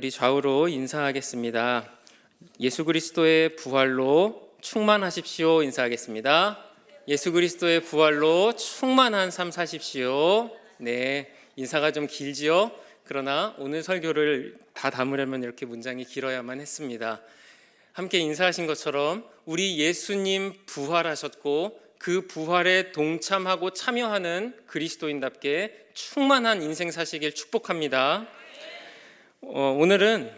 우리 좌우로 인사하겠습니다. 예수 그리스도의 부활로 충만하십시오. 인사하겠습니다. 예수 그리스도의 부활로 충만한 삶 사십시오. 네, 인사가 좀 길지요? 그러나 오늘 설교를 다 담으려면 이렇게 문장이 길어야만 했습니다. 함께 인사하신 것처럼 우리 예수님 부활하셨고 그 부활에 동참하고 참여하는 그리스도인답게 충만한 인생 사시길 축복합니다. 오늘은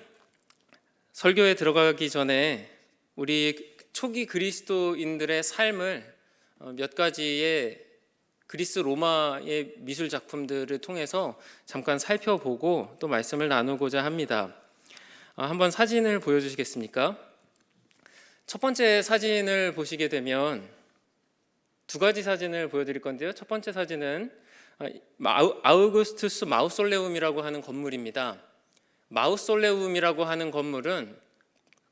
설교에 들어가기 전에 우리 초기 그리스도인들의 삶을 몇 가지의 그리스 로마의 미술 작품들을 통해서 잠깐 살펴보고 또 말씀을 나누고자 합니다. 한번 사진을 보여주시겠습니까? 첫 번째 사진을 보시게 되면 두 가지 사진을 보여드릴 건데요. 첫 번째 사진은 아우구스투스 마우솔레움이라고 하는 건물입니다. 마우솔레움이라고 하는 건물은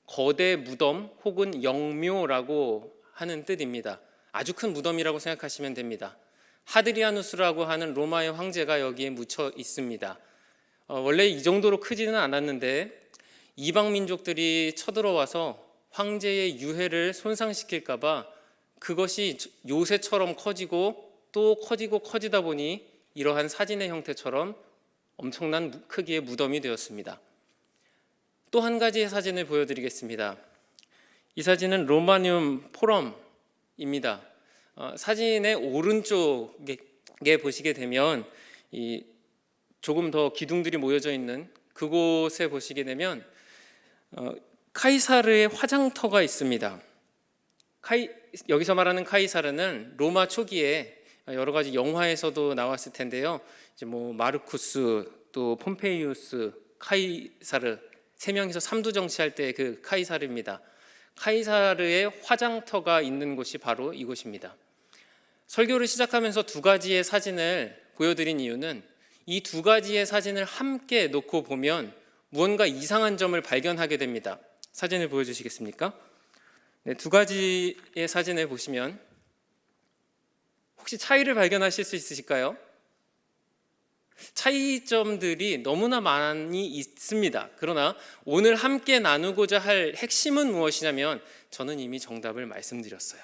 거대 무덤 혹은 영묘라고 하는 뜻입니다. 아주 큰 무덤이라고 생각하시면 됩니다. 하드리아누스라고 하는 로마의 황제가 여기에 묻혀 있습니다. 원래 이 정도로 크지는 않았는데 이방 민족들이 쳐들어와서 황제의 유해를 손상시킬까 봐 그것이 요새처럼 커지고 또 커지다 보니 이러한 사진의 형태처럼 엄청난 크기의 무덤이 되었습니다. 또 한 가지의 사진을 보여드리겠습니다. 이 사진은 로마늄 포럼입니다. 사진의 오른쪽에 보시게 되면 조금 더 기둥들이 모여져 있는 그곳에 보시게 되면 카이사르의 화장터가 있습니다. 여기서 말하는 카이사르는 로마 초기에 여러 가지 영화에서도 나왔을 텐데요. 이제 마르쿠스, 또 폼페이우스, 카이사르 세 명이서 삼두 정치할 때 그 카이사르입니다. 카이사르의 화장터가 있는 곳이 바로 이곳입니다. 설교를 시작하면서 두 가지의 사진을 보여드린 이유는 이 두 가지의 사진을 함께 놓고 보면 무언가 이상한 점을 발견하게 됩니다. 사진을 보여주시겠습니까? 네, 두 가지의 사진을 보시면 혹시 차이를 발견하실 수 있으실까요? 차이점들이 너무나 많이 있습니다. 그러나 오늘 함께 나누고자 할 핵심은 무엇이냐면 저는 이미 정답을 말씀드렸어요.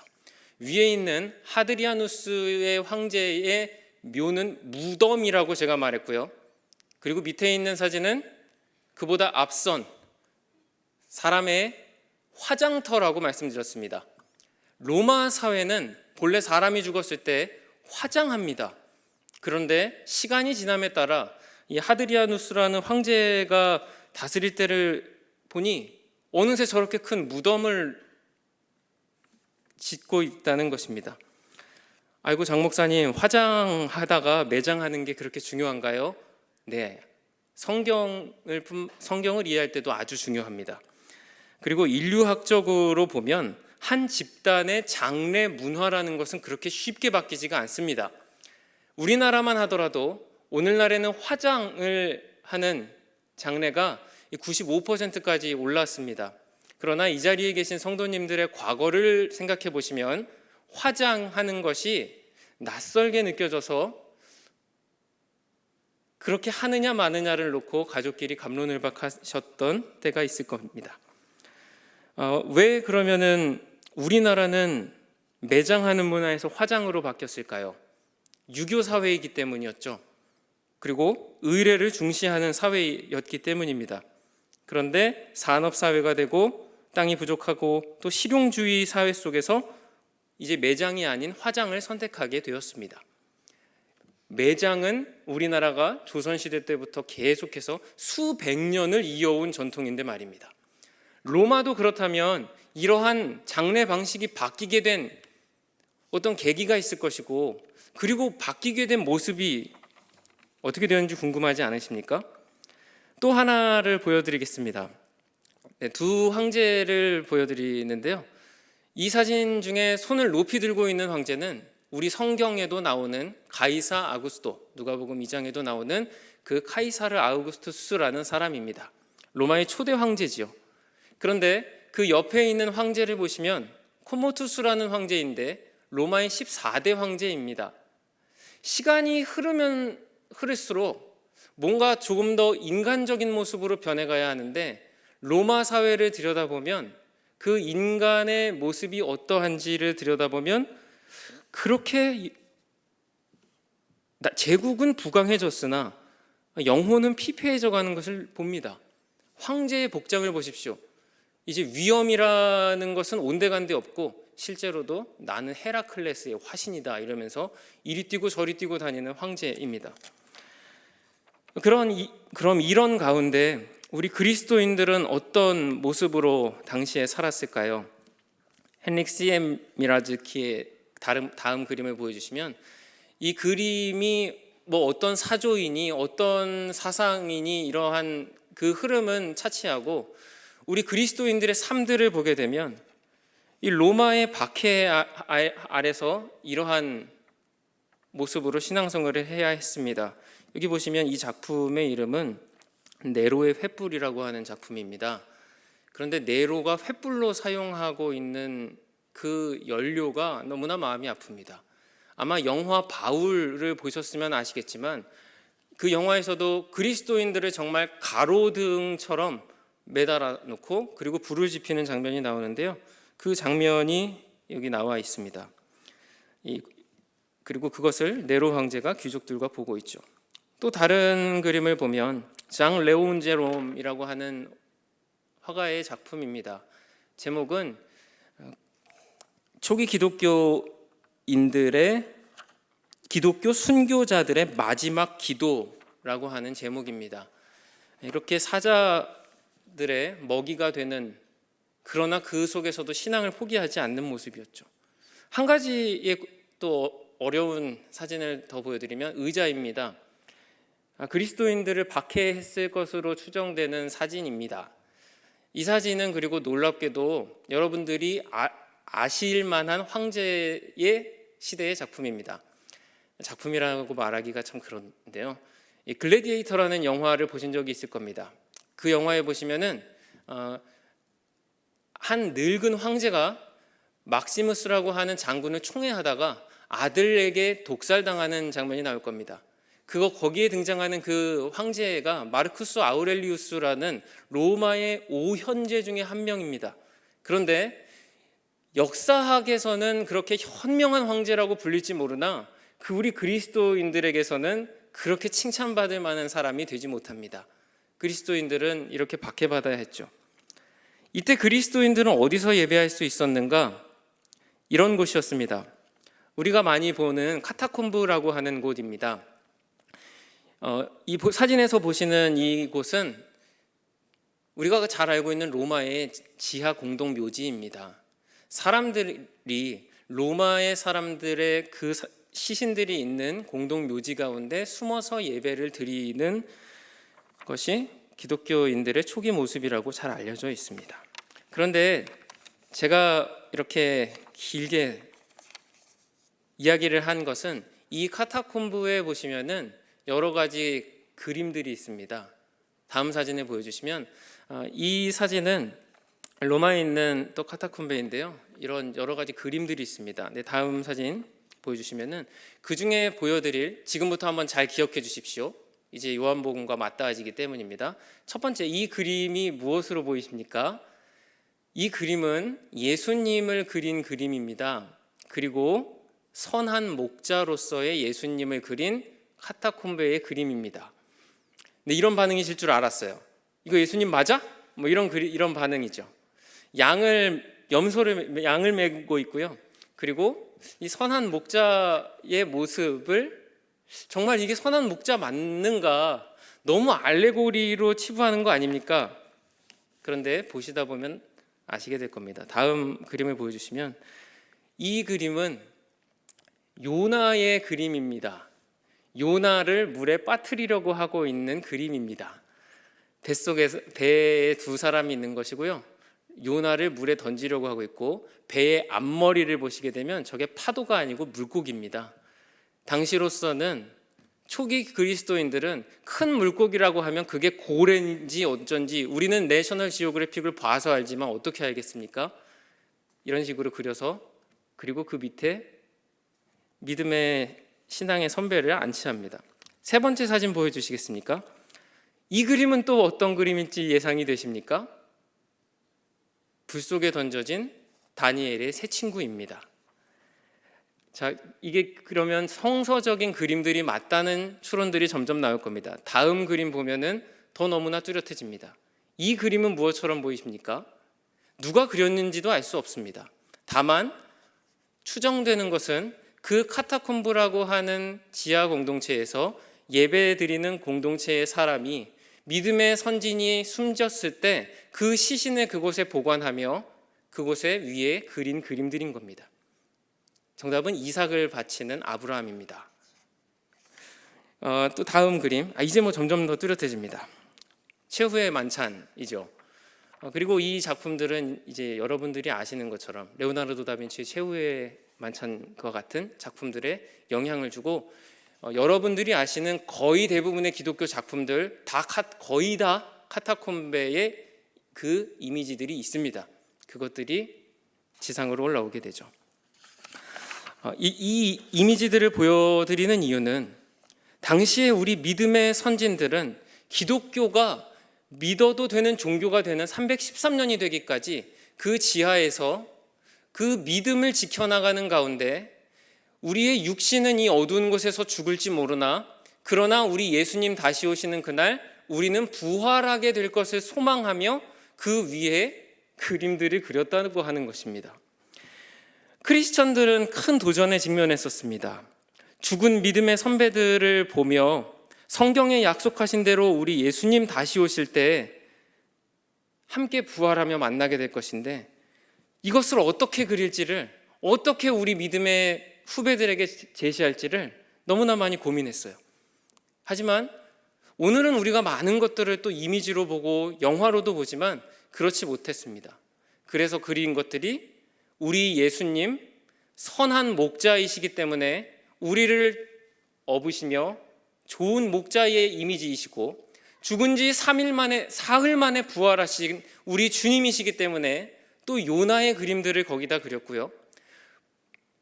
위에 있는 하드리아누스의 황제의 묘는 무덤이라고 제가 말했고요. 그리고 밑에 있는 사진은 그보다 앞선 사람의 화장터라고 말씀드렸습니다. 로마 사회는 본래 사람이 죽었을 때 화장합니다. 그런데 시간이 지남에 따라 이 하드리아누스라는 황제가 다스릴 때를 보니 어느새 저렇게 큰 무덤을 짓고 있다는 것입니다. 아이고 장 목사님, 화장하다가 매장하는 게 그렇게 중요한가요? 네, 성경을 이해할 때도 아주 중요합니다. 그리고 인류학적으로 보면 한 집단의 장래 문화라는 것은 그렇게 쉽게 바뀌지가 않습니다. 우리나라만 하더라도 오늘날에는 화장을 하는 장래가 95%까지 올랐습니다. 그러나 이 자리에 계신 성도님들의 과거를 생각해 보시면 화장하는 것이 낯설게 느껴져서 그렇게 하느냐 마느냐를 놓고 가족끼리 갑론을박하셨던 때가 있을 겁니다. 왜 그러면은 우리나라는 매장하는 문화에서 화장으로 바뀌었을까요? 유교 사회이기 때문이었죠. 그리고 의례를 중시하는 사회였기 때문입니다. 그런데 산업 사회가 되고 땅이 부족하고 또 실용주의 사회 속에서 이제 매장이 아닌 화장을 선택하게 되었습니다. 매장은 우리나라가 조선시대 때부터 계속해서 수백 년을 이어온 전통인데 말입니다. 로마도 그렇다면 이러한 장래 방식이 바뀌게 된 어떤 계기가 있을 것이고 그리고 바뀌게 된 모습이 어떻게 되었는지 궁금하지 않으십니까? 또 하나를 보여드리겠습니다. 네, 두 황제를 보여드리는데요. 이 사진 중에 손을 높이 들고 있는 황제는 우리 성경에도 나오는 가이사 아구스토, 누가복음 2장에도 나오는 그 카이사르 아우구스투스라는 사람입니다. 로마의 초대 황제지요. 그런데 그 옆에 있는 황제를 보시면 코모투스라는 황제인데 로마의 14대 황제입니다. 시간이 흐르면 흐를수록 뭔가 조금 더 인간적인 모습으로 변해가야 하는데 로마 사회를 들여다보면 그 인간의 모습이 어떠한지를 들여다보면 그렇게 제국은 부강해졌으나 영혼은 피폐해져 가는 것을 봅니다. 황제의 복장을 보십시오. 이제 위엄이라는 것은 온데간데 없고 실제로도 나는 헤라클레스의 화신이다 이러면서 이리 뛰고 저리 뛰고 다니는 황제입니다. 그럼 이런 가운데 우리 그리스도인들은 어떤 모습으로 당시에 살았을까요? 헨릭 C.M. 미라즈키의 다음 그림을 보여주시면 이 그림이 뭐 어떤 사조이니 어떤 사상이니 이러한 그 흐름은 차치하고 우리 그리스도인들의 삶들을 보게 되면 이 로마의 박해 아래서 이러한 모습으로 신앙생활을 해야 했습니다. 여기 보시면 이 작품의 이름은 네로의 횃불이라고 하는 작품입니다. 그런데 네로가 횃불로 사용하고 있는 그 연료가 너무나 마음이 아픕니다. 아마 영화 바울을 보셨으면 아시겠지만 그 영화에서도 그리스도인들을 정말 가로등처럼 매달아 놓고 그리고 불을 지피는 장면이 나오는데요. 그 장면이 여기 나와 있습니다. 그리고 그것을 네로 황제가 귀족들과 보고 있죠. 또 다른 그림을 보면 장 레온제롬이라고 하는 화가의 작품입니다. 제목은 초기 기독교 순교자들의 마지막 기도라고 하는 제목입니다. 이렇게 사자들의 먹이가 되는, 그러나 그 속에서도 신앙을 포기하지 않는 모습이었죠. 한 가지의 또 어려운 사진을 더 보여드리면 의자입니다. 그리스도인들을 박해했을 것으로 추정되는 사진입니다. 이 사진은 그리고 놀랍게도 여러분들이 아실 만한 황제의 시대의 작품입니다. 작품이라고 말하기가 참 그런데요. 이 글래디에이터라는 영화를 보신 적이 있을 겁니다. 그 영화에 보시면은 한 늙은 황제가 막시무스라고 하는 장군을 총애하다가 아들에게 독살당하는 장면이 나올 겁니다. 거기에 등장하는 그 황제가 마르쿠스 아우렐리우스라는 로마의 5현제 중에 한 명입니다. 그런데 역사학에서는 그렇게 현명한 황제라고 불릴지 모르나 우리 그리스도인들에게서는 그렇게 칭찬받을 만한 사람이 되지 못합니다. 그리스도인들은 이렇게 박해받아야 했죠. 이때 그리스도인들은 어디서 예배할 수 있었는가? 이런 곳이었습니다. 우리가 많이 보는 카타콤브라고 하는 곳입니다. 이 사진에서 보시는 이곳은 우리가 잘 알고 있는 로마의 지하 공동 묘지입니다. 사람들이 로마의 사람들의 그 시신들이 있는 공동 묘지 가운데 숨어서 예배를 드리는 것이 기독교인들의 초기 모습이라고 잘 알려져 있습니다. 그런데 제가 이렇게 길게 이야기를 한 것은 이 카타콤브에 보시면은 여러 가지 그림들이 있습니다. 다음 사진을 보여주시면 이 사진은 로마에 있는 또 카타콤베인데요. 이런 여러 가지 그림들이 있습니다. 네, 다음 사진 보여주시면은 그 중에 보여드릴, 지금부터 한번 잘 기억해 주십시오. 이제 요한복음과 맞닿아지기 때문입니다. 첫 번째, 이 그림이 무엇으로 보이십니까? 이 그림은 예수님을 그린 그림입니다. 그리고 선한 목자로서의 예수님을 그린 카타콤베의 그림입니다. 네, 이런 반응이실 줄 알았어요. 이거 예수님 맞아? 뭐 이런 반응이죠. 양을 메고 있고요. 그리고 이 선한 목자의 모습을, 정말 이게 선한 목자 맞는가? 너무 알레고리로 치부하는 거 아닙니까? 그런데 보시다 보면 아시게 될 겁니다. 다음 그림을 보여주시면 이 그림은 요나의 그림입니다. 요나를 물에 빠뜨리려고 하고 있는 그림입니다. 배에 두 사람이 있는 것이고요. 요나를 물에 던지려고 하고 있고, 배의 앞머리를 보시게 되면 저게 파도가 아니고 물고기입니다. 당시로서는, 초기 그리스도인들은 큰 물고기라고 하면 그게 고래인지 어쩐지 우리는 내셔널 지오그래픽을 봐서 알지만 어떻게 알겠습니까? 이런 식으로 그려서, 그리고 그 밑에 믿음의 신앙의 선배를 안치합니다. 세 번째 사진 보여주시겠습니까? 이 그림은 또 어떤 그림일지 예상이 되십니까? 불 속에 던져진 다니엘의 세 친구입니다. 자, 이게 그러면 성서적인 그림들이 맞다는 추론들이 점점 나올 겁니다. 다음 그림 보면은 더 너무나 뚜렷해집니다. 이 그림은 무엇처럼 보이십니까? 누가 그렸는지도 알 수 없습니다. 다만 추정되는 것은 그 카타콤브라고 하는 지하 공동체에서 예배드리는 공동체의 사람이 믿음의 선진이 숨졌을 때 그 시신을 그곳에 보관하며 그곳에 위에 그린 그림들인 겁니다. 정답은 이삭을 바치는 아브라함입니다. 또 다음 그림, 이제 점점 더 뚜렷해집니다. 최후의 만찬이죠. 그리고 이 작품들은 이제 여러분들이 아시는 것처럼 레오나르도 다빈치의 최후의 만찬과 같은 작품들에 영향을 주고 여러분들이 아시는 거의 대부분의 기독교 작품들 거의 다 카타콤베의 그 이미지들이 있습니다. 그것들이 지상으로 올라오게 되죠. 이 이미지들을 보여드리는 이유는 당시에 우리 믿음의 선진들은 기독교가 믿어도 되는 종교가 되는 313년이 되기까지 그 지하에서 그 믿음을 지켜나가는 가운데 우리의 육신은 이 어두운 곳에서 죽을지 모르나 그러나 우리 예수님 다시 오시는 그날 우리는 부활하게 될 것을 소망하며 그 위에 그림들을 그렸다고 하는 것입니다. 크리스천들은 큰 도전에 직면했었습니다. 죽은 믿음의 선배들을 보며 성경에 약속하신 대로 우리 예수님 다시 오실 때 함께 부활하며 만나게 될 것인데 이것을 어떻게 그릴지를 어떻게 우리 믿음의 후배들에게 제시할지를 너무나 많이 고민했어요. 하지만 오늘은 우리가 많은 것들을 또 이미지로 보고 영화로도 보지만 그렇지 못했습니다. 그래서 그린 것들이 우리 예수님 선한 목자이시기 때문에 우리를 업으시며 좋은 목자의 이미지이시고 죽은 지 3일 만에 사흘 만에 부활하신 우리 주님이시기 때문에 또 요나의 그림들을 거기다 그렸고요.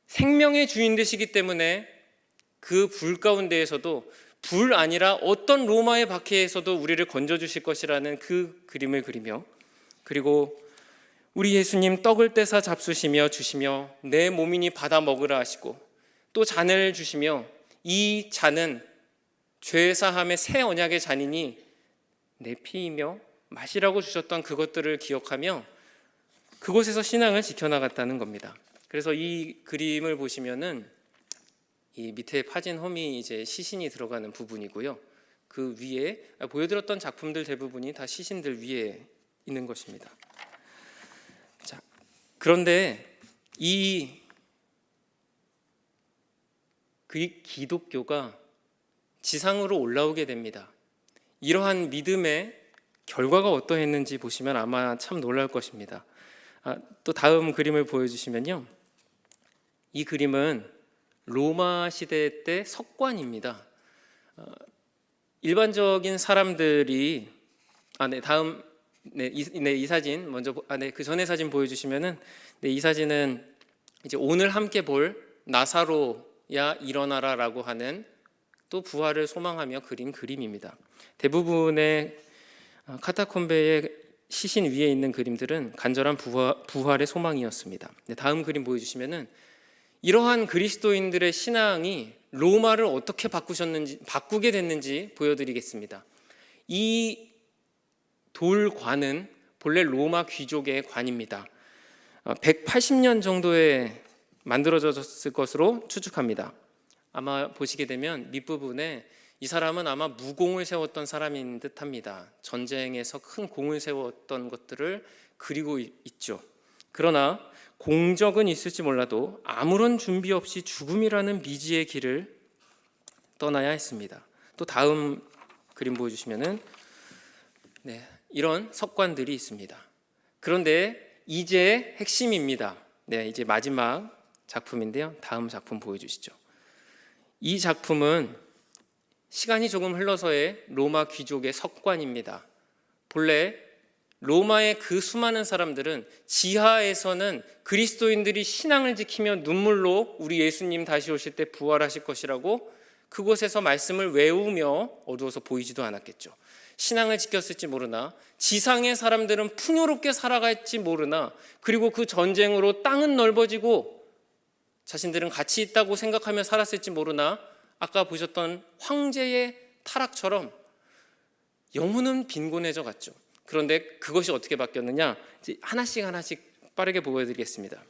생명의 주인 되시기 때문에 그 불 가운데에서도 불 아니라 어떤 로마의 박해에서도 우리를 건져주실 것이라는 그 그림을 그리며 그리고 우리 예수님 떡을 떼사 잡수시며 주시며 내 몸이니 받아 먹으라 하시고 또 잔을 주시며 이 잔은 죄사함의 새 언약의 잔이니 내 피이며 마시라고 주셨던 그것들을 기억하며 그곳에서 신앙을 지켜나갔다는 겁니다. 그래서 이 그림을 보시면은 이 밑에 파진 홈이 이제 시신이 들어가는 부분이고요. 그 위에 보여드렸던 작품들 대부분이 다 시신들 위에 있는 것입니다. 자, 그런데 이 기독교가 지상으로 올라오게 됩니다. 이러한 믿음의 결과가 어떠했는지 보시면 아마 참 놀랄 것입니다. 또 다음 그림을 보여주시면요. 이 그림은 로마 시대 때 석관입니다. 일반적인 사람들이 이 사진 먼저 그 전에 사진 보여주시면은 이 사진은 이제 오늘 함께 볼 나사로야 일어나라라고 하는 또 부활을 소망하며 그린 그림입니다. 대부분의 카타콤베의 시신 위에 있는 그림들은 간절한 부활의 소망이었습니다. 다음 그림 보여주시면은 이러한 그리스도인들의 신앙이 로마를 어떻게 바꾸게 됐는지 보여드리겠습니다. 이 돌관은 본래 로마 귀족의 관입니다. 180년 정도에 만들어졌을 것으로 추측합니다. 아마 보시게 되면 밑부분에 이 사람은 아마 무공을 세웠던 사람인 듯합니다. 전쟁에서 큰 공을 세웠던 것들을 그리고 있죠. 그러나 공적은 있을지 몰라도 아무런 준비 없이 죽음이라는 미지의 길을 떠나야 했습니다. 또 다음 그림 보여주시면은 이런 석관들이 있습니다. 그런데 이제 핵심입니다. 이제 마지막 작품인데요. 다음 작품 보여주시죠. 이 작품은 시간이 조금 흘러서의 로마 귀족의 석관입니다. 본래 로마의 그 수많은 사람들은 지하에서는 그리스도인들이 신앙을 지키며 눈물로 우리 예수님 다시 오실 때 부활하실 것이라고 그곳에서 말씀을 외우며 어두워서 보이지도 않았겠죠. 신앙을 지켰을지 모르나, 지상의 사람들은 풍요롭게 살아갈지 모르나, 그리고 그 전쟁으로 땅은 넓어지고 자신들은 가치 있다고 생각하며 살았을지 모르나, 아까 보셨던 황제의 타락처럼 영혼은 빈곤해져 갔죠. 그런데 그것이 어떻게 바뀌었느냐, 이제 하나씩 빠르게 보여드리겠습니다.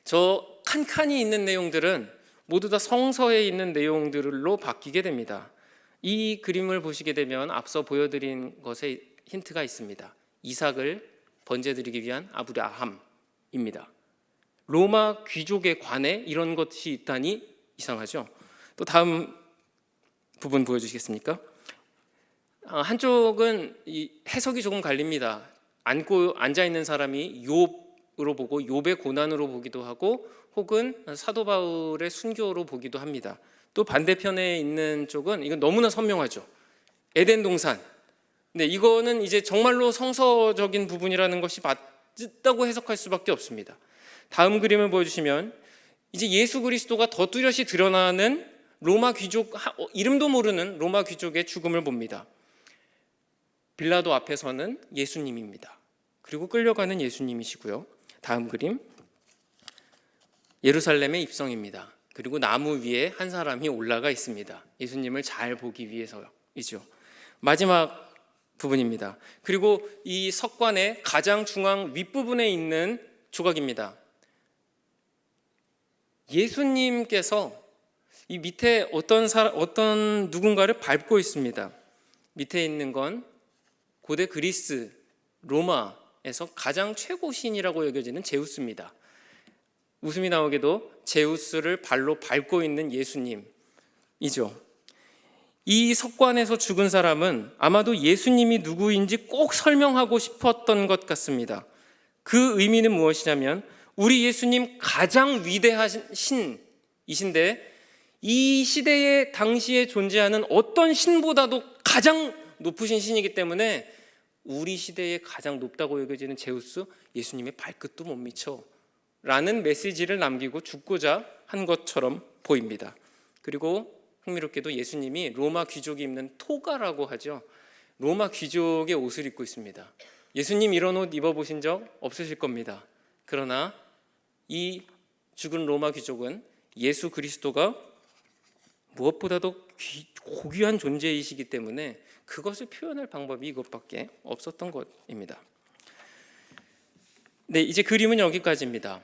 저 칸칸이 있는 내용들은 모두 다 성서에 있는 내용들로 바뀌게 됩니다. 이 그림을 보시게 되면 앞서 보여드린 것에 힌트가 있습니다. 이삭을 번제드리기 위한 아브라함입니다. 로마 귀족의 관에 이런 것이 있다니 이상하죠. 또 다음 부분 보여주시겠습니까? 한쪽은 이 해석이 조금 갈립니다. 앉아있는 사람이 욥으로 보고 욥의 고난으로 보기도 하고, 혹은 사도 바울의 순교로 보기도 합니다. 또 반대편에 있는 쪽은 이건 너무나 선명하죠. 에덴 동산. 네, 이거는 이제 정말로 성서적인 부분이라는 것이 맞다고 해석할 수밖에 없습니다. 다음 그림을 보여주시면 이제 예수 그리스도가 더 뚜렷이 드러나는 로마 귀족, 이름도 모르는 로마 귀족의 죽음을 봅니다. 빌라도 앞에서는 예수님입니다. 그리고 끌려가는 예수님이시고요. 다음 그림, 예루살렘의 입성입니다. 그리고 나무 위에 한 사람이 올라가 있습니다. 예수님을 잘 보기 위해서이죠. 마지막 부분입니다. 그리고 이 석관의 가장 중앙 윗부분에 있는 조각입니다. 예수님께서 이 밑에 어떤 누군가를 밟고 있습니다. 밑에 있는 건 고대 그리스, 로마에서 가장 최고 신이라고 여겨지는 제우스입니다. 웃음이 나오게도 제우스를 발로 밟고 있는 예수님이죠. 이 석관에서 죽은 사람은 아마도 예수님이 누구인지 꼭 설명하고 싶었던 것 같습니다. 그 의미는 무엇이냐면, 우리 예수님 가장 위대하신 신이신데, 이 시대에 당시에 존재하는 어떤 신보다도 가장 높으신 신이기 때문에 우리 시대에 가장 높다고 여겨지는 제우스, 예수님의 발끝도 못 미쳐 라는 메시지를 남기고 죽고자 한 것처럼 보입니다. 그리고 흥미롭게도 예수님이 로마 귀족이 입는 토가라고 하죠. 로마 귀족의 옷을 입고 있습니다. 예수님 이런 옷 입어보신 적 없으실 겁니다. 그러나 이 죽은 로마 귀족은 예수 그리스도가 무엇보다도 고귀한 존재이시기 때문에 그것을 표현할 방법이 이것밖에 없었던 것입니다. 네, 이제 그림은 여기까지입니다.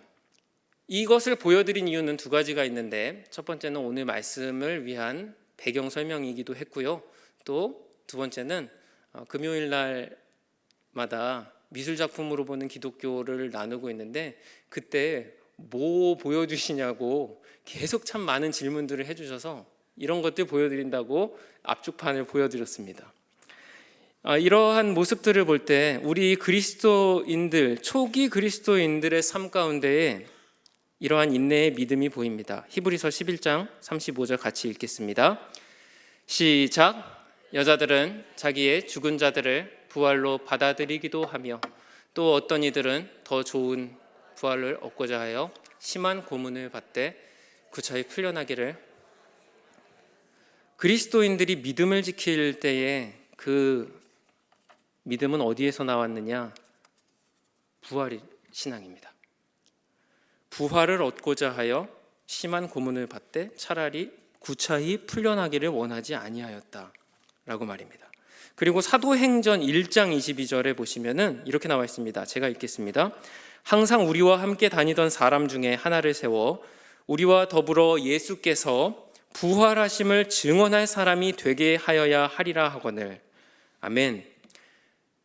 이것을 보여드린 이유는 두 가지가 있는데, 첫 번째는 오늘 말씀을 위한 배경 설명이기도 했고요. 또 두 번째는 금요일 날마다 미술 작품으로 보는 기독교를 나누고 있는데, 그때 뭐 보여주시냐고 계속 참 많은 질문들을 해주셔서 이런 것들 보여드린다고 압축판을 보여드렸습니다. 이러한 모습들을 볼 때 우리 그리스도인들, 초기 그리스도인들의 삶 가운데에 이러한 인내의 믿음이 보입니다. 히브리서 11장 35절 같이 읽겠습니다. 시작. 여자들은 자기의 죽은 자들을 부활로 받아들이기도 하며, 또 어떤 이들은 더 좋은 부활을 얻고자 하여 심한 고문을 받되 구차히 풀려나기를. 그리스도인들이 믿음을 지킬 때에 그 믿음은 어디에서 나왔느냐? 부활의 신앙입니다. 부활을 얻고자 하여 심한 고문을 받되 차라리 구차히 풀려나기를 원하지 아니하였다라고 말입니다. 그리고 사도행전 1장 22절에 보시면은 이렇게 나와 있습니다. 제가 읽겠습니다. 항상 우리와 함께 다니던 사람 중에 하나를 세워 우리와 더불어 예수께서 부활하심을 증언할 사람이 되게 하여야 하리라 하거늘. 아멘.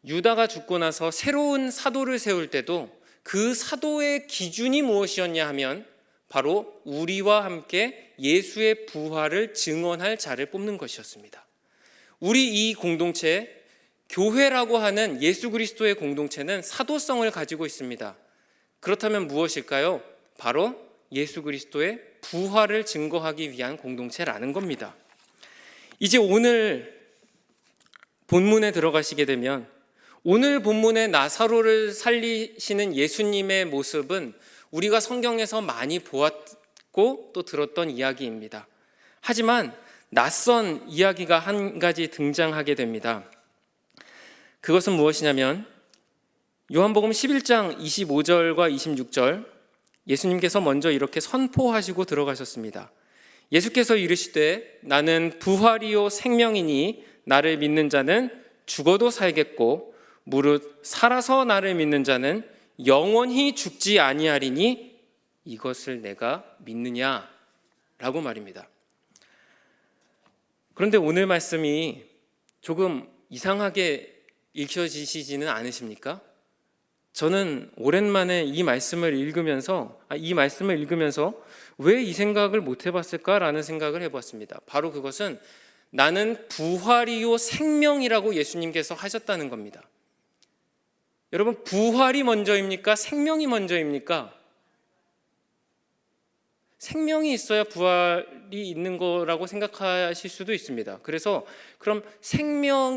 유다가 죽고 나서 새로운 사도를 세울 때도 그 사도의 기준이 무엇이었냐 하면 바로 우리와 함께 예수의 부활을 증언할 자를 뽑는 것이었습니다. 우리 이 공동체, 교회라고 하는 예수 그리스도의 공동체는 사도성을 가지고 있습니다. 그렇다면 무엇일까요? 바로 예수 그리스도의 부활을 증거하기 위한 공동체라는 겁니다. 이제 오늘 본문에 들어가시게 되면, 오늘 본문의 나사로를 살리시는 예수님의 모습은 우리가 성경에서 많이 보았고 또 들었던 이야기입니다. 하지만 낯선 이야기가 한 가지 등장하게 됩니다. 그것은 무엇이냐면 요한복음 11장 25절과 26절, 예수님께서 먼저 이렇게 선포하시고 들어가셨습니다. 예수께서 이르시되 나는 부활이요 생명이니 나를 믿는 자는 죽어도 살겠고 무릇 살아서 나를 믿는 자는 영원히 죽지 아니하리니 이것을 내가 믿느냐? 라고 말입니다. 그런데 오늘 말씀이 조금 이상하게 읽혀지시지는 않으십니까? 저는 오랜만에 이 말씀을 읽으면서 왜 이 생각을 못 해봤을까라는 생각을 해봤습니다. 바로 그것은 나는 부활이요 생명이라고 예수님께서 하셨다는 겁니다. 여러분, 부활이 먼저입니까? 생명이 먼저입니까? 생명이 있어야 부활이 있는 거라고 생각하실 수도 있습니다. 그래서 그럼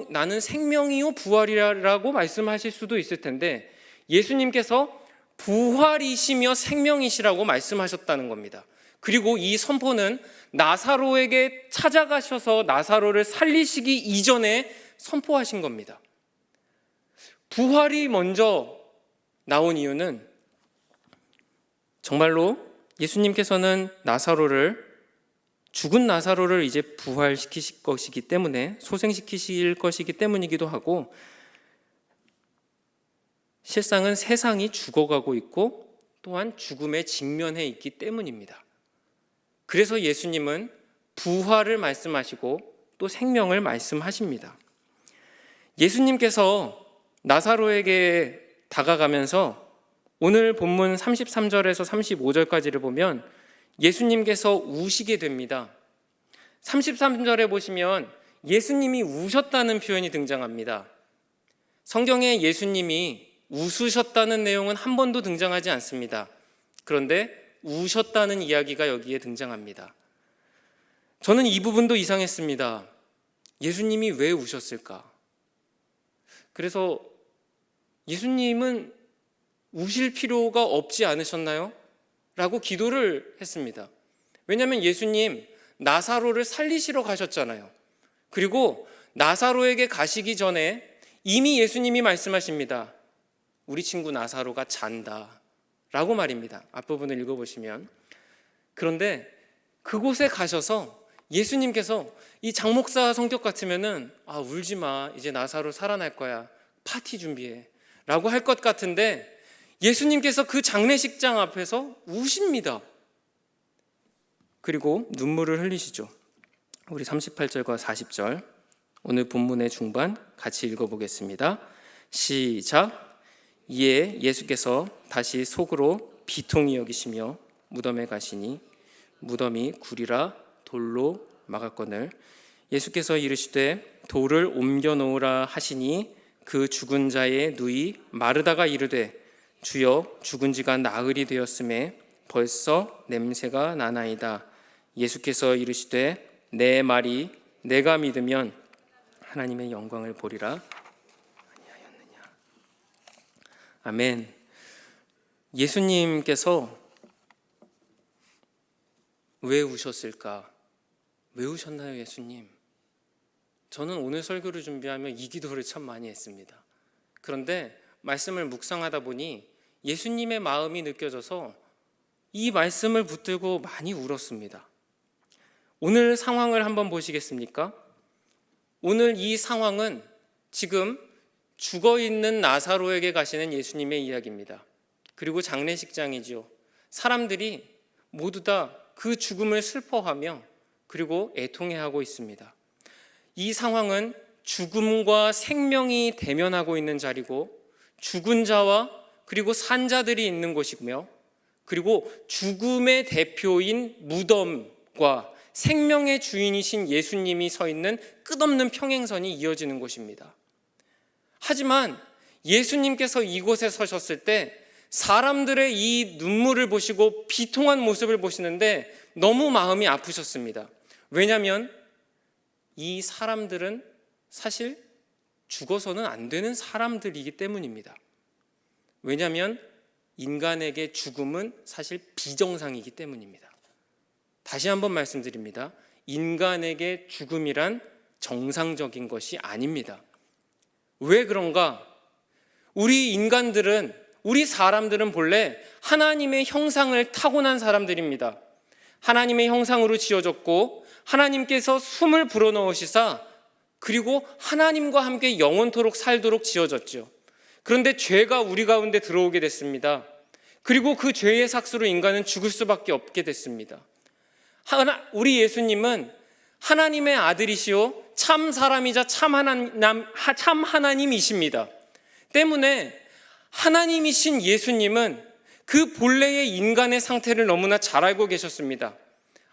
나는 생명이요 부활이라고 말씀하실 수도 있을 텐데, 예수님께서 부활이시며 생명이시라고 말씀하셨다는 겁니다. 그리고 이 선포는 나사로에게 찾아가셔서 나사로를 살리시기 이전에 선포하신 겁니다. 부활이 먼저 나온 이유는 정말로 예수님께서는 죽은 나사로를 이제 부활시키실 것이기 때문에, 소생시키실 것이기 때문이기도 하고, 실상은 세상이 죽어가고 있고 또한 죽음에 직면해 있기 때문입니다. 그래서 예수님은 부활을 말씀하시고 또 생명을 말씀하십니다. 예수님께서 나사로에게 다가가면서 오늘 본문 33절에서 35절까지를 보면 예수님께서 우시게 됩니다. 33절에 보시면 예수님이 우셨다는 표현이 등장합니다. 성경에 예수님이 웃으셨다는 내용은 한 번도 등장하지 않습니다. 그런데 우셨다는 이야기가 여기에 등장합니다. 저는 이 부분도 이상했습니다. 예수님이 왜 우셨을까? 그래서 예수님은 우실 필요가 없지 않으셨나요? 라고 기도를 했습니다. 왜냐하면 예수님 나사로를 살리시러 가셨잖아요. 그리고 나사로에게 가시기 전에 이미 예수님이 말씀하십니다. 우리 친구 나사로가 잔다 라고 말입니다. 앞부분을 읽어보시면. 그런데 그곳에 가셔서 예수님께서 이 장목사 성격 같으면은 울지 마, 이제 나사로 살아날 거야, 파티 준비해 라고 할 것 같은데 예수님께서 그 장례식장 앞에서 우십니다. 그리고 눈물을 흘리시죠. 우리 38절과 40절 오늘 본문의 중반 같이 읽어보겠습니다. 시작. 이에 예수께서 다시 속으로 비통히 여기시며 무덤에 가시니 무덤이 구리라 돌로 막았거늘 예수께서 이르시되 돌을 옮겨 놓으라 하시니 그 죽은 자의 누이 마르다가 이르되 주여 죽은 지가 나흘이 되었음에 벌써 냄새가 나나이다. 예수께서 이르시되 내 말이 내가 믿으면 하나님의 영광을 보리라. 아멘. 예수님께서 왜 우셨을까? 왜 우셨나요, 예수님? 저는 오늘 설교를 준비하며 이 기도를 참 많이 했습니다. 그런데 말씀을 묵상하다 보니 예수님의 마음이 느껴져서 이 말씀을 붙들고 많이 울었습니다. 오늘 상황을 한번 보시겠습니까? 오늘 이 상황은 지금 죽어있는 나사로에게 가시는 예수님의 이야기입니다. 그리고 장례식장이죠. 사람들이 모두 다 그 죽음을 슬퍼하며 그리고 애통해하고 있습니다. 이 상황은 죽음과 생명이 대면하고 있는 자리고 죽은 자와 그리고 산 자들이 있는 곳이며 그리고 죽음의 대표인 무덤과 생명의 주인이신 예수님이 서 있는 끝없는 평행선이 이어지는 곳입니다. 하지만 예수님께서 이곳에 서셨을 때 사람들의 이 눈물을 보시고 비통한 모습을 보시는데 너무 마음이 아프셨습니다. 왜냐하면 이 사람들은 사실 죽어서는 안 되는 사람들이기 때문입니다. 왜냐하면 인간에게 죽음은 사실 비정상이기 때문입니다. 다시 한번 말씀드립니다. 인간에게 죽음이란 정상적인 것이 아닙니다. 왜 그런가? 우리 인간들은, 우리 사람들은 본래 하나님의 형상을 타고난 사람들입니다. 하나님의 형상으로 지어졌고 하나님께서 숨을 불어넣으시사 그리고 하나님과 함께 영원토록 살도록 지어졌죠. 그런데 죄가 우리 가운데 들어오게 됐습니다. 그리고 그 죄의 삭수로 인간은 죽을 수밖에 없게 됐습니다. 우리 예수님은 하나님의 아들이시오 참 사람이자 참 하나님이십니다. 때문에 하나님이신 예수님은 그 본래의 인간의 상태를 너무나 잘 알고 계셨습니다.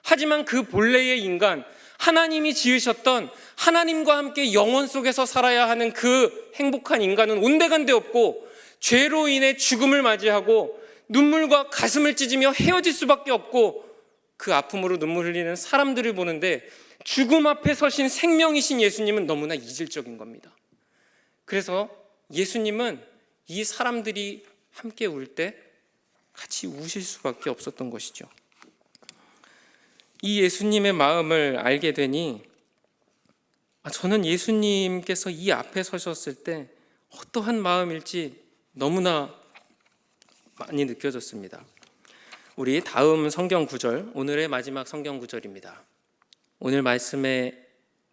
하지만 그 본래의 인간, 하나님이 지으셨던 하나님과 함께 영원 속에서 살아야 하는 그 행복한 인간은 온데간데 없고 죄로 인해 죽음을 맞이하고 눈물과 가슴을 찢으며 헤어질 수밖에 없고 그 아픔으로 눈물 흘리는 사람들을 보는데 죽음 앞에 서신 생명이신 예수님은 너무나 이질적인 겁니다. 그래서 예수님은 이 사람들이 함께 울 때 같이 우실 수밖에 없었던 것이죠. 이 예수님의 마음을 알게 되니 저는 예수님께서 이 앞에 서셨을 때 어떠한 마음일지 너무나 많이 느껴졌습니다. 우리 다음 성경 구절, 오늘의 마지막 성경 구절입니다. 오늘 말씀의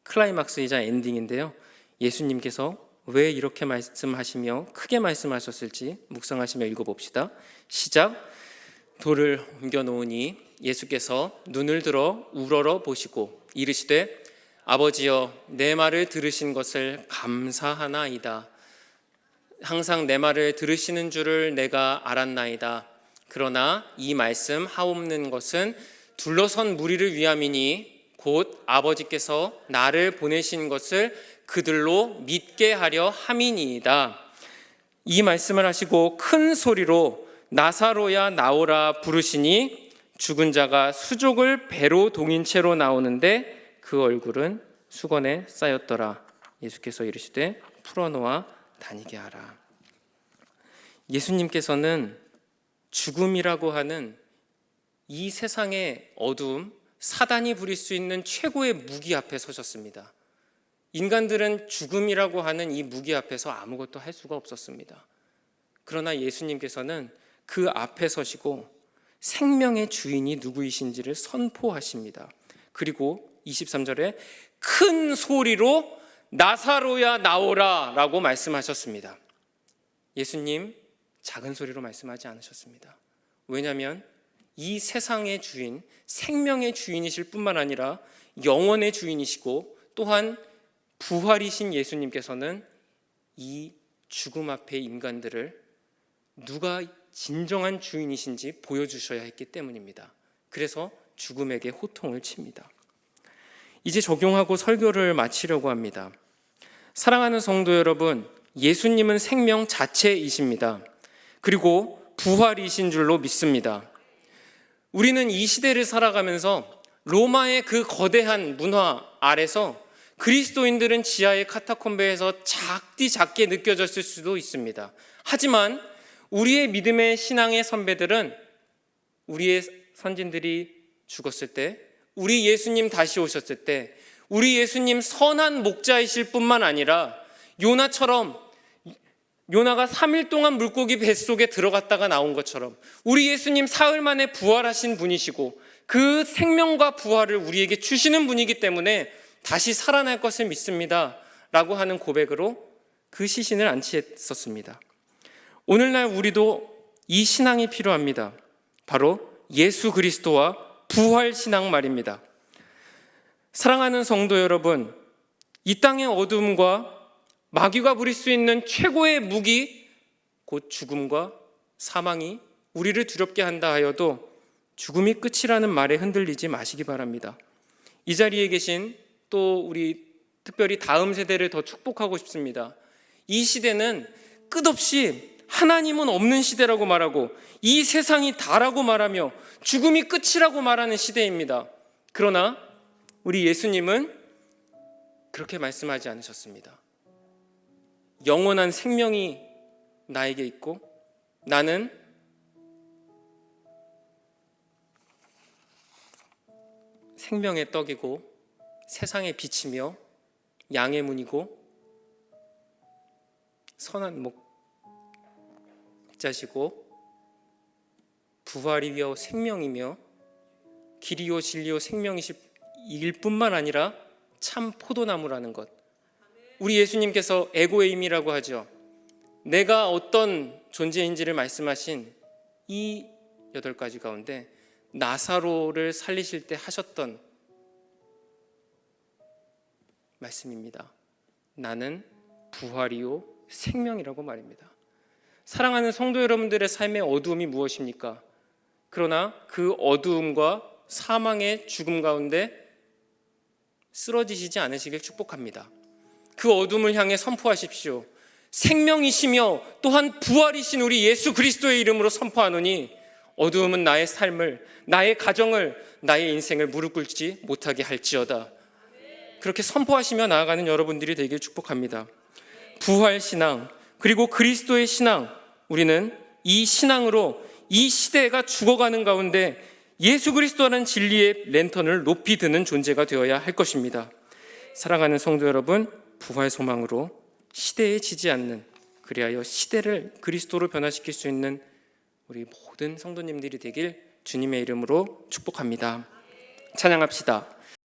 클라이막스이자 엔딩인데요. 예수님께서 왜 이렇게 말씀하시며 크게 말씀하셨을지 묵상하시며 읽어봅시다. 시작. 돌을 옮겨 놓으니 예수께서 눈을 들어 우러러 보시고 이르시되 아버지여 내 말을 들으신 것을 감사하나이다. 항상 내 말을 들으시는 줄을 내가 알았나이다. 그러나 이 말씀 하옵는 것은 둘러선 무리를 위함이니 곧 아버지께서 나를 보내신 것을 그들로 믿게 하려 함이니이다. 이 말씀을 하시고 큰 소리로 나사로야 나오라 부르시니 죽은 자가 수족을 배로 동인 채로 나오는데 그 얼굴은 수건에 쌓였더라. 예수께서 이르시되 풀어놓아 다니게 하라. 예수님께서는 죽음이라고 하는 이 세상의 어두움, 사단이 부릴 수 있는 최고의 무기 앞에 서셨습니다. 인간들은 죽음이라고 하는 이 무기 앞에서 아무것도 할 수가 없었습니다. 그러나 예수님께서는 그 앞에 서시고 생명의 주인이 누구이신지를 선포하십니다. 그리고 23절에 큰 소리로 나사로야 나오라 라고 말씀하셨습니다. 예수님 작은 소리로 말씀하지 않으셨습니다. 왜냐하면 이 세상의 주인, 생명의 주인이실 뿐만 아니라 영원의 주인이시고 또한 부활이신 예수님께서는 이 죽음 앞의 인간들을 누가 진정한 주인이신지 보여주셔야 했기 때문입니다. 그래서 죽음에게 호통을 칩니다. 이제 적용하고 설교를 마치려고 합니다. 사랑하는 성도 여러분, 예수님은 생명 자체이십니다. 그리고 부활이신 줄로 믿습니다. 우리는 이 시대를 살아가면서 로마의 그 거대한 문화 아래서 그리스도인들은 지하의 카타콤베에서 작게 느껴졌을 수도 있습니다. 하지만 우리의 믿음의 신앙의 선배들은 우리의 선진들이 죽었을 때, 우리 예수님 다시 오셨을 때, 우리 예수님 선한 목자이실 뿐만 아니라 요나가 3일 동안 물고기 뱃속에 들어갔다가 나온 것처럼 우리 예수님 사흘 만에 부활하신 분이시고 그 생명과 부활을 우리에게 주시는 분이기 때문에 다시 살아날 것을 믿습니다 라고 하는 고백으로 그 시신을 안치했었습니다. 오늘날 우리도 이 신앙이 필요합니다. 바로 예수 그리스도와 부활 신앙 말입니다. 사랑하는 성도 여러분, 이 땅의 어둠과 마귀가 부릴 수 있는 최고의 무기, 곧 죽음과 사망이 우리를 두렵게 한다 하여도 죽음이 끝이라는 말에 흔들리지 마시기 바랍니다. 이 자리에 계신 또 우리 특별히 다음 세대를 더 축복하고 싶습니다. 이 시대는 끝없이 하나님은 없는 시대라고 말하고 이 세상이 다라고 말하며 죽음이 끝이라고 말하는 시대입니다. 그러나 우리 예수님은 그렇게 말씀하지 않으셨습니다. 영원한 생명이 나에게 있고 나는 생명의 떡이고 세상의 빛이며 양의 문이고 선한 목자시고 부활이요 생명이며 길이요 진리요 생명이실 뿐만 아니라 참 포도나무라는 것. 우리 예수님께서 에고에임이라고 하죠. 내가 어떤 존재인지를 말씀하신 이 8가지 가운데 나사로를 살리실 때 하셨던 말씀입니다. 나는 부활이요 생명이라고 말입니다. 사랑하는 성도 여러분들의 삶의 어두움이 무엇입니까? 그러나 그 어두움과 사망의 죽음 가운데 쓰러지시지 않으시길 축복합니다. 그 어둠을 향해 선포하십시오. 생명이시며 또한 부활이신 우리 예수 그리스도의 이름으로 선포하노니 어두움은 나의 삶을, 나의 가정을, 나의 인생을 무릎 꿇지 못하게 할지어다. 그렇게 선포하시며 나아가는 여러분들이 되길 축복합니다. 부활신앙 그리고 그리스도의 신앙, 우리는 이 신앙으로 이 시대가 죽어가는 가운데 예수 그리스도라는 진리의 랜턴을 높이 드는 존재가 되어야 할 것입니다. 사랑하는 성도 여러분, 부활 소망으로 시대에 지지 않는, 그리하여 시대를 그리스도로 변화시킬 수 있는 우리 모든 성도님들이 되길 주님의 이름으로 축복합니다. 찬양합시다.